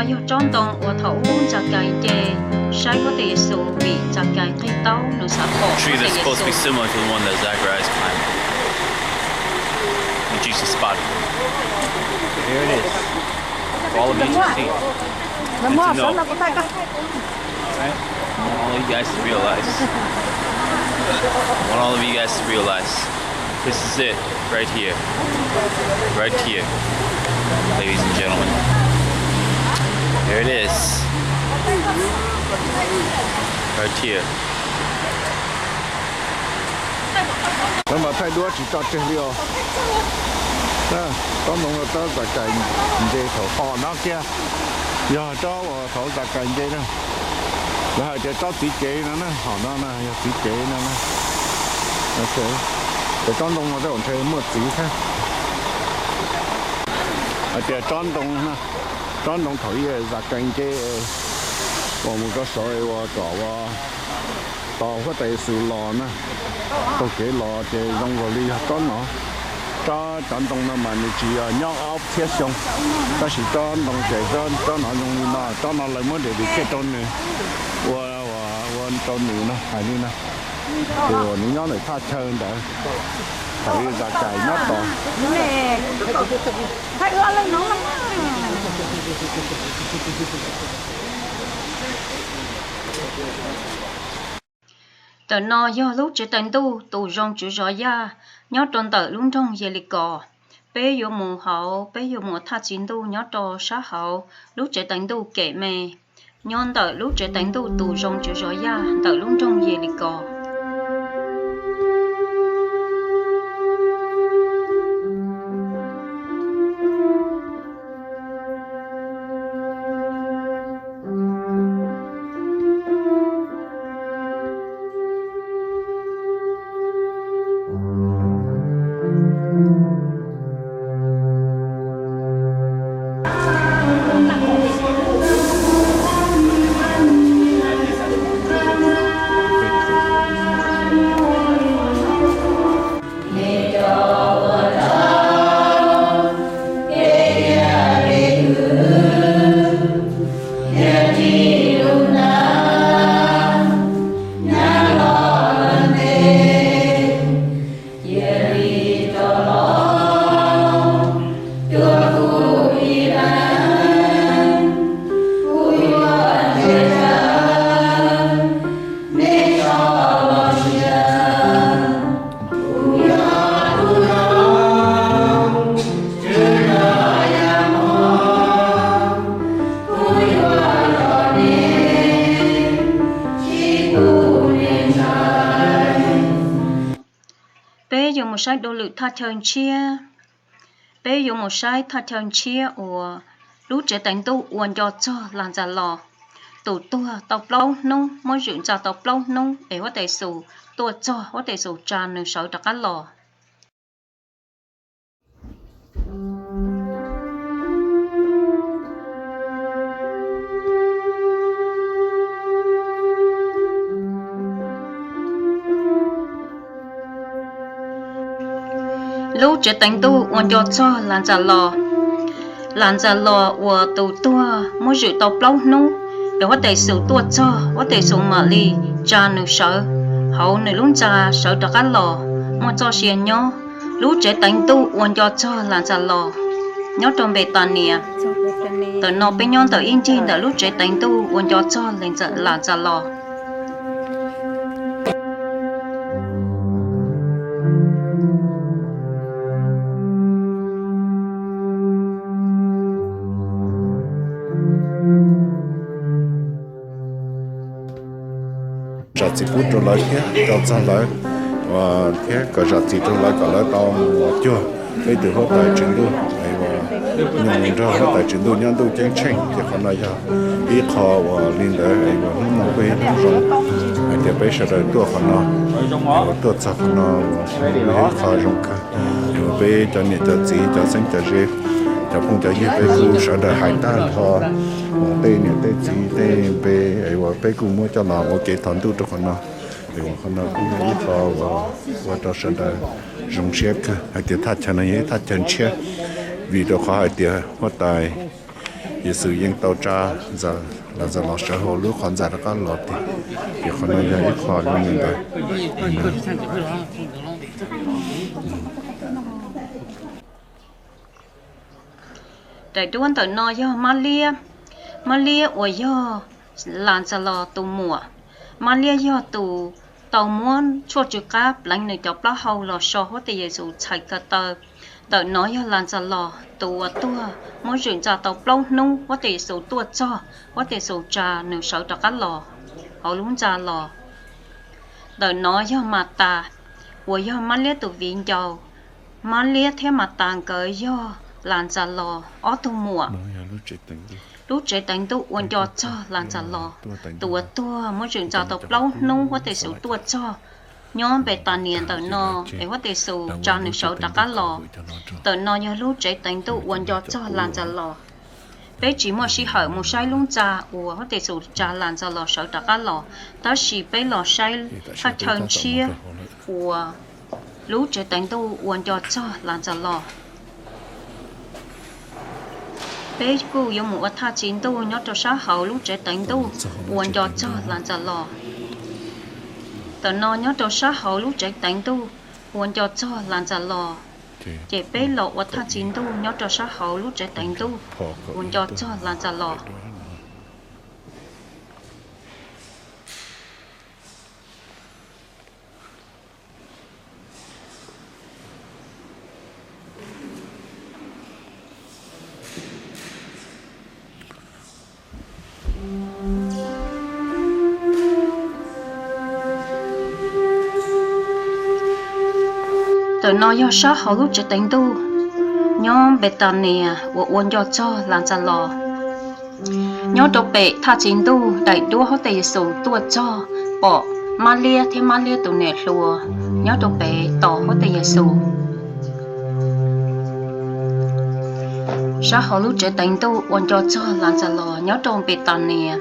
yêu tròn tông ở thấu chặt cái chè sai có thể số bị chặt cái thay tao nó sẽ bỏ Tree that's supposed to be similar to the one that Zacharias climbed. And Jesus spotted. Here it is. For all of you to see. And to know. Alright? I want all of you guys to realize. I want all of you guys to realize. This is it. Right here. Right here. Ladies and gentlemen. There it is. Right here. Nếu mà thay đua chỉ cho trên liều, có một người tới tại cảnh gì thổ họ nó kia, giờ cho thổ tại cảnh gì nữa, rồi để cho tí chế nó họ nó này, tí chế nó này, ok, để cho đông nó ổn thêm một tí thôi, để cho đông thổi tại cảnh gì, và một cái sợi và cỏ tàu có thể sử lò nè, tôi kể lò thì rong vào đi có nó cho chọn đồng mà mình chỉ nhau áo thiết xong, ta chỉ cho đồng để cho nó dùng đi nó cho nó lại mới để cái trôn này, và trôn này nó hay đi nè, rồi những nhóm này phát chơi để thấy ra chạy nó to. thay ưa lên nó lắm. Tờ nó do lúc chỉ tận tu rong chữ rõ ya nhớ tròn tờ luôn trong về lịch cò bé yêu mù hậu bé yêu mù tha chín tu nhớ trò sát hậu lúc chỉ tận tu kể mè nhon tờ lúc chỉ tận tu rong chữ rõ ya tờ luôn trong về lịch cò dùng một sai đô lực tha chân chia bé dùng một sai tha chân chia của lúc trẻ đánh tu uốn cho làm giả lò tụ tua tàu lâu nung mỗi chuyện cho tàu lâu nung để có thể sủ tua cho có thể sủ tràn nửa sợi đặc lò lúc trẻ đánh tu uốn cho làm giả lò của tụ tua mỗi chuyện tàu lâu nung để có thể sủ tua cho có thể sủ mà li tràn nửa sợi hậu nửa lúc trà sợi đặc lò mà cho xiên nhau lúc trẻ đánh tu uốn cho làm giả lò nhớ trong bề tàn nè từ nó bên nhau từ yên trên từ lúc trẻ đánh tu uốn cho làm giả lò giá trị bút cho lại thế cho sang lại và thế cái giá trị cho lại cả lại tao chưa bây từ họ tài chính đâu và nhưng cho họ tài chính đâu nhân đâu tranh tranh thì còn lại cho ít họ và liên đấy và nó mau về nó rồi thì bây giờ đời tua còn nó tua sao còn nó khó rong cả bây cho nên cho gì cho sinh cho gì cho phong cho như bây giờ sợ đời hải tan họ tê gì tê bê ấy và bê cùng mua cho nó ok thằng tu cho con nó thì con nó cũng ít vào và cho sợ đời dùng xe hay thì thắt chân này thắt chân xe vì đó khó hay thì có tài thì sử dụng tàu tra giờ là giờ nó sở hữu lúc còn giờ nó có lọt thì còn nói ra ít khó luôn mình rồi đại đuôn tới nó do Malia ở do làn trả lò tù mùa Malia do tù tàu muốn cho chữ cáp lãnh nơi chọc lá hầu lò sò hóa tì Giêsu chạy cả tờ tới nó do làn trả lò tù ở tua mỗi chuyện trả tàu plau nung hóa tì Giêsu tua cho hóa tì Giêsu trả nửa sáu trả cá lò họ luôn trả lò tới nó do mà ta của do Malia tù viện giàu Malia theo mặt tàng cởi do làn trả lò ở tù mùa lúc trẻ đánh tu uốn cho làn trả lò tua mỗi chuyện trả tàu lâu nung có thể số tua cho nhóm về tàn niên tờ no để có thể số cho nửa số đặc cá lò tờ no nhớ lúc trẻ đánh tu uốn cho làn trả lò bé chỉ một sĩ hở một sai luôn trả của có thể số trả làn trả lò số đặc cá lò đó chỉ bé lò sai phát thân chia của lúc trẻ đánh tu uốn cho làn trả lò bé cô dùng một thà chín tu nhớ cho xã hậu lúc trẻ tỉnh tu buồn cho làm trả lò tờ nó nhớ cho xã hậu lúc trẻ tỉnh tu buồn cho làm trả lò trẻ bé lộ một thà chín tu nhớ cho xã hậu lúc trẻ tỉnh tu buồn cho làm trả lò tờ nó do sát họ lúc trẻ đánh tu nhóm bê tàn nè của uốn cho làm trả lò nhóm đồ bể tha chín tu đại đua họ tây sầu tua cho bỏ Malia thêm Malia tụ nè lùa nhóm đồ bể tỏ họ tây sầu sát họ lúc trẻ đánh tu uốn cho làm trả lò nhóm đồ bể tàn nè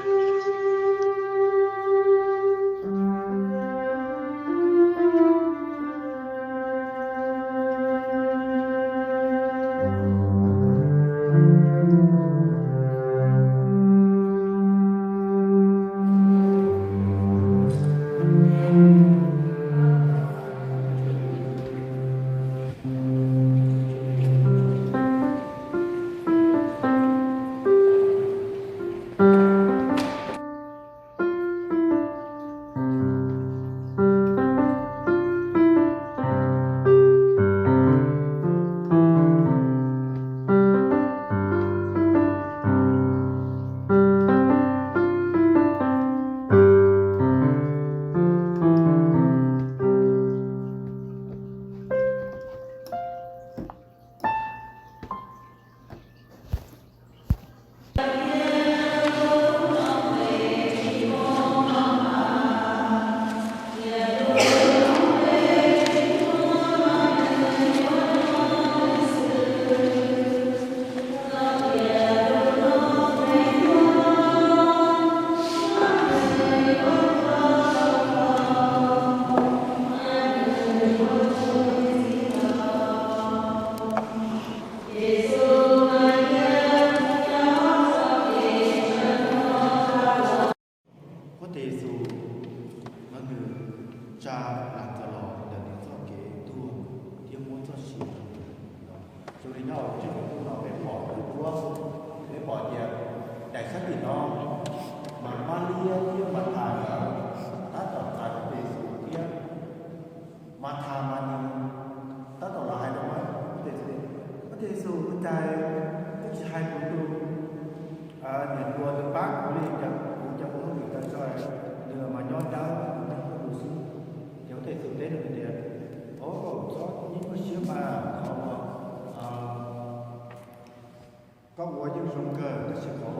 có của những sông cờ cái sự có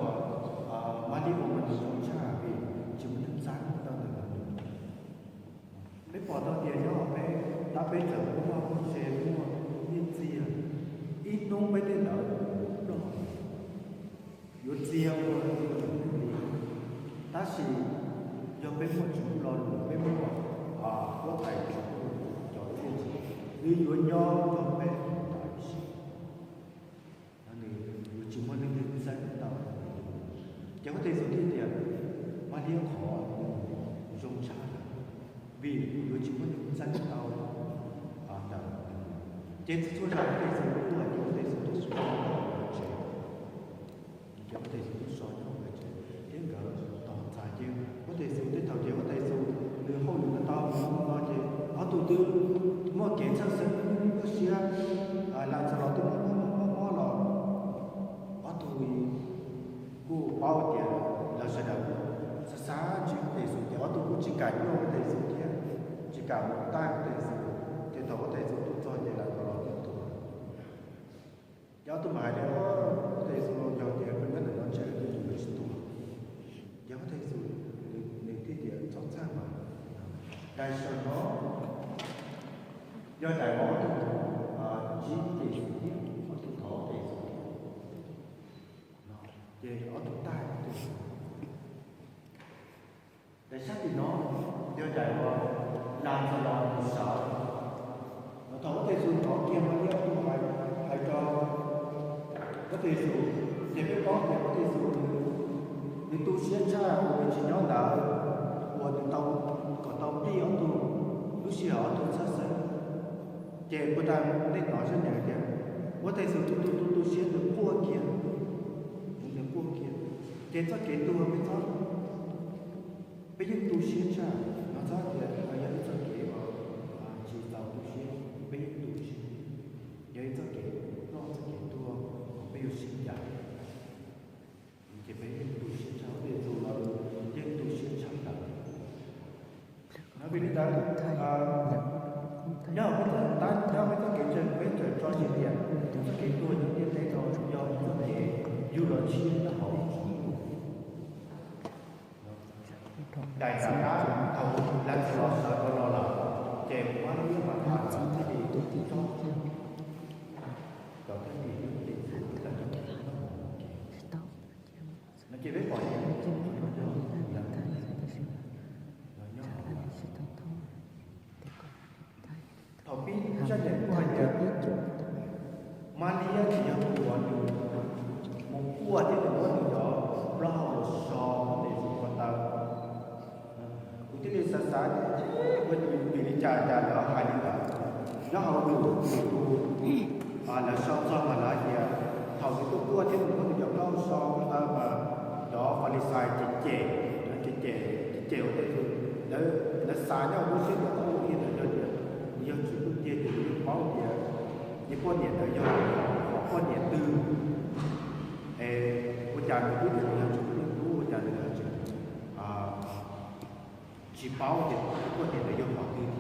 mà đi của mình sông cha vì chúng mình sáng tao được biết bỏ tao tiền cho họ bé đã bây giờ cũng không sẽ mua ít gì ít nông bây giờ đâu ít gì không ta chỉ do bên một chúng lo bên một có thể cho ví dụ nhau cho bé chúng mình nên sáng tạo điêu khó dùng cha vì người chỉ muốn được dân tàu đầm trên số là có thể sử dụng là có thể sử dụng số có thể sử dụng số nhau về chế đến cả toàn giải chiêu có thể sử dụng thầu chiêu có thể sử dụng từ hậu những tàu nó chế họ đầu tư mua kiến sang sân có xia làm sao đó từ mua lò họ tụi cô bao tiền là sẽ được xã chỉ có thể sử dụng họ tụi chỉ cả nhau có thể sử dụng chỉ cả một tay có thể sử dụng thì thầu có thể sử dụng cho như là lò tiền tụi giáo tụi mày đấy có thể sử dụng dòng tiền vẫn là nó chạy được người sử dụng giáo có thể sử dụng để tiết kiệm trong sang mà đại sở nó do đại bỏ chỉ để sử dụng họ tụi thọ để sử dụng về ở tụi tay để xác định nó do đại bỏ làm cho nó sợ nó thọ có thể sử dụng thọ kia mà nếu không phải cho có thể sử dụng để biết có thể sử dụng những tu sĩ cha của mình chỉ nói là của những tàu có tàu đi ở tu lúc xưa ở tu sát sân để của ta nên nói cho nhà kia có thể sử dụng tu sĩ được cua kia những cua kia để cho cái tu bên trong bây giờ tu sĩ cha nó ra thì bây giờ cho cái chỉ tàu tu sĩ bây giờ tu sĩ giờ cho cái nó cho cái tu bây giờ sinh giải thì bây giờ tu sĩ cha bây giờ là dân tu sĩ cha là nó bây giờ nhớ bây giờ ta nhớ bây giờ cái chân bây giờ cho nhiều tiền cái tu những tiền đấy rồi do những cái du lịch chi nó hậu đại sản đá thầu làm sao sợ có lo lắng chèm quá nếu mà thà cái gì tôi chỉ cho còn cái gì thì là nó chỉ biết gọi thầu biết cho nhận qua nhà Malia thì học của một cua thì được có điều đó lo học so để dùng con tàu cái lý do sao với vì cha đó hai đứa nó học đủ là so mà là gì thầu cái cua thì được có điều lo so con tàu mà đó phải sai chè có thể dùng nó sai nhau cũng sẽ được không yên là do chỉ có tiền thì máu thì những con nhiệt ở do con nhiệt từ của cha mình biết được là chúng của cha mình là chỉ báo thì con nhiệt ở do họ từ